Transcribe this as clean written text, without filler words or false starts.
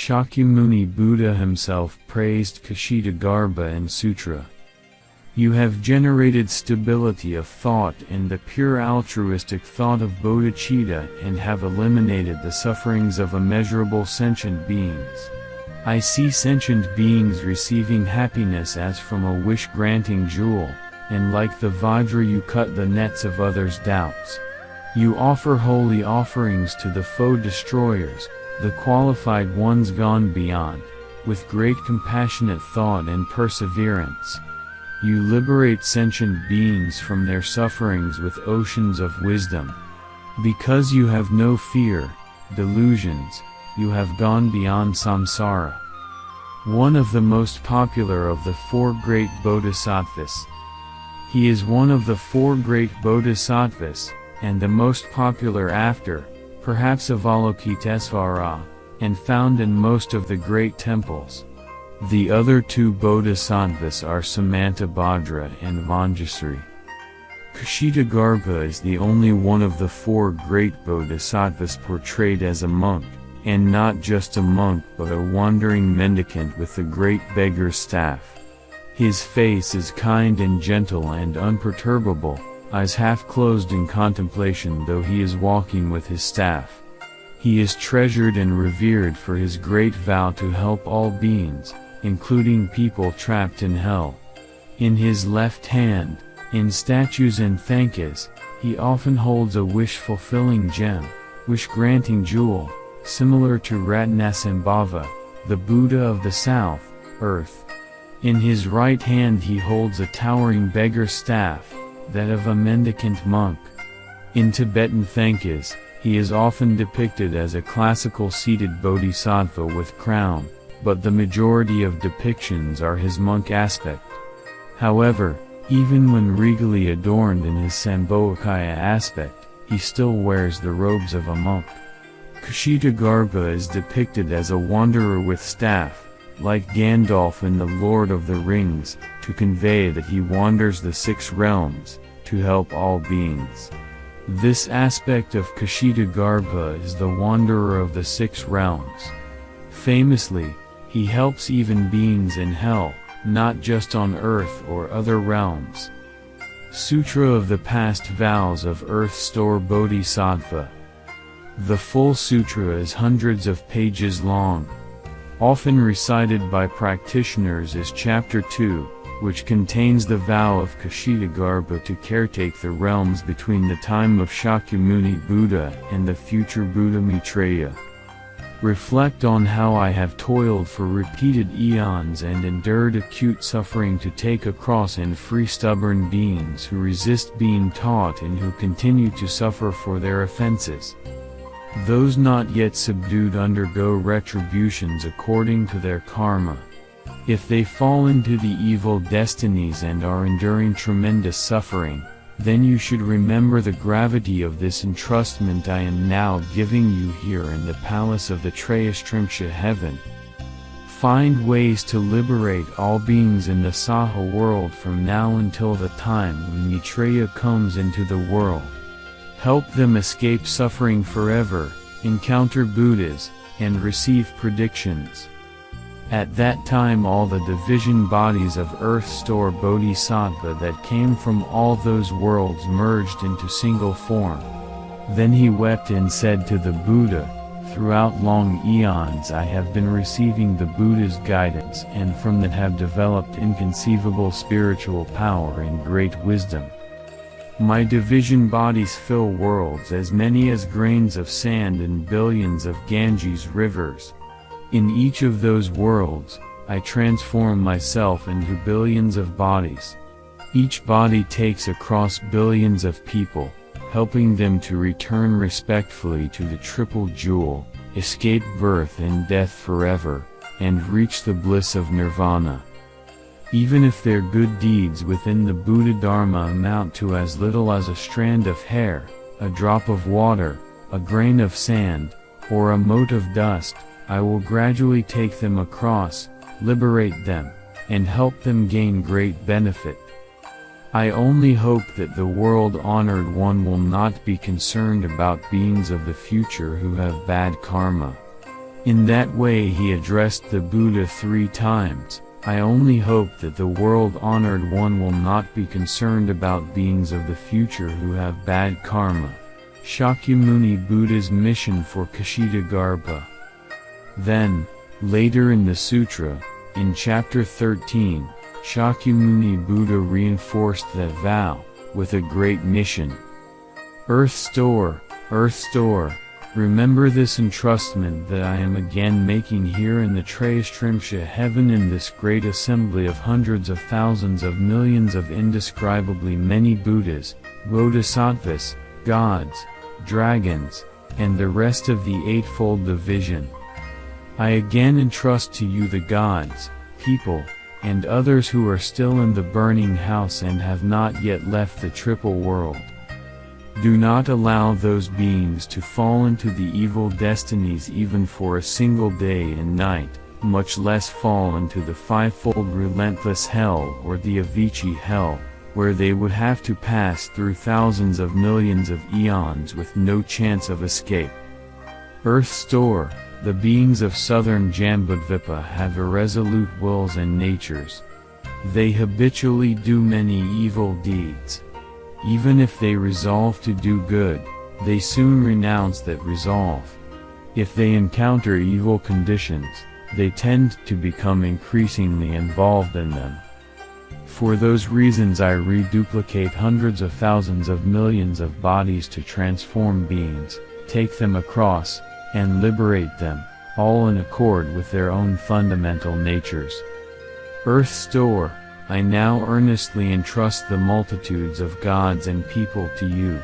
Shakyamuni Buddha himself praised Kshitigarbha in Sutra. You have generated stability of thought and the pure altruistic thought of bodhicitta and have eliminated the sufferings of immeasurable sentient beings. I see sentient beings receiving happiness as from a wish-granting jewel, and like the Vajra you cut the nets of others' doubts. You offer holy offerings to the foe destroyers, the qualified ones gone beyond, with great compassionate thought and perseverance. You liberate sentient beings from their sufferings with oceans of wisdom. Because you have no fear, delusions, you have gone beyond samsara. One of the most popular of the four great bodhisattvas. He is one of the four great bodhisattvas, and the most popular after, perhaps Avalokitesvara, and found in most of the great temples. The other two bodhisattvas are Samantabhadra and Manjusri. Kshitigarbha is the only one of the four great bodhisattvas portrayed as a monk, and not just a monk but a wandering mendicant with the great beggar's staff. His face is kind and gentle and unperturbable, eyes half closed in contemplation though he is walking with his staff. He is treasured and revered for his great vow to help all beings, including people trapped in hell. In his left hand, in statues and thankas, he often holds a wish-fulfilling gem, wish-granting jewel, similar to Ratnasambhava, the Buddha of the south, earth. In his right hand he holds a towering beggar staff, that of a mendicant monk. In Tibetan thankas, he is often depicted as a classical seated bodhisattva with crown, but the majority of depictions are his monk aspect. However, even when regally adorned in his Sambhogakaya aspect, he still wears the robes of a monk. Kshitigarbha is depicted as a wanderer with staff, like Gandalf in The Lord of the Rings, to convey that he wanders the 6 realms, to help all beings. This aspect of Kshitigarbha is the wanderer of the 6 realms. Famously, he helps even beings in hell, not just on earth or other realms. Sutra of the Past Vows of Earth Store Bodhisattva. The full sutra is hundreds of pages long. Often recited by practitioners is Chapter 2, which contains the vow of Kshitigarbha to caretake the realms between the time of Shakyamuni Buddha and the future Buddha Maitreya. Reflect on how I have toiled for repeated eons and endured acute suffering to take across and free stubborn beings who resist being taught and who continue to suffer for their offenses. Those not yet subdued undergo retributions according to their karma. If they fall into the evil destinies and are enduring tremendous suffering, then you should remember the gravity of this entrustment I am now giving you here in the palace of the Trayastrimsha heaven. Find ways to liberate all beings in the Saha world from now until the time when Maitreya comes into the world. Help them escape suffering forever, encounter Buddhas, and receive predictions. At that time all the division bodies of Earth Store Bodhisattva that came from all those worlds merged into single form. Then he wept and said to the Buddha, "Throughout long eons I have been receiving the Buddha's guidance and from that have developed inconceivable spiritual power and great wisdom. My division bodies fill worlds as many as grains of sand in billions of Ganges rivers. In each of those worlds, I transform myself into billions of bodies. Each body takes across billions of people, helping them to return respectfully to the Triple Jewel, escape birth and death forever, and reach the bliss of nirvana. Even if their good deeds within the Buddha Dharma amount to as little as a strand of hair, a drop of water, a grain of sand, or a mote of dust, I will gradually take them across, liberate them, and help them gain great benefit. I only hope that the world-honored one will not be concerned about beings of the future who have bad karma. In that way he addressed the Buddha 3 times. I only hope that the world-honored one will not be concerned about beings of the future who have bad karma. Shakyamuni Buddha's mission for Kshitigarbha. Then, later in the sutra, in chapter 13, Shakyamuni Buddha reinforced that vow, with a great mission. Earth store, remember this entrustment that I am again making here in the Trayastrimsha heaven in this great assembly of hundreds of thousands of millions of indescribably many Buddhas, Bodhisattvas, gods, dragons, and the rest of the Eightfold Division. I again entrust to you the gods, people, and others who are still in the burning house and have not yet left the triple world. Do not allow those beings to fall into the evil destinies even for a single day and night, much less fall into the fivefold relentless hell or the Avicii hell, where they would have to pass through thousands of millions of eons with no chance of escape. Earth store, the beings of southern Jambudvipa have irresolute wills and natures. They habitually do many evil deeds. Even if they resolve to do good, they soon renounce that resolve. If they encounter evil conditions, they tend to become increasingly involved in them. For those reasons I reduplicate hundreds of thousands of millions of bodies to transform beings, take them across, and liberate them, all in accord with their own fundamental natures. Earth store, I now earnestly entrust the multitudes of gods and people to you.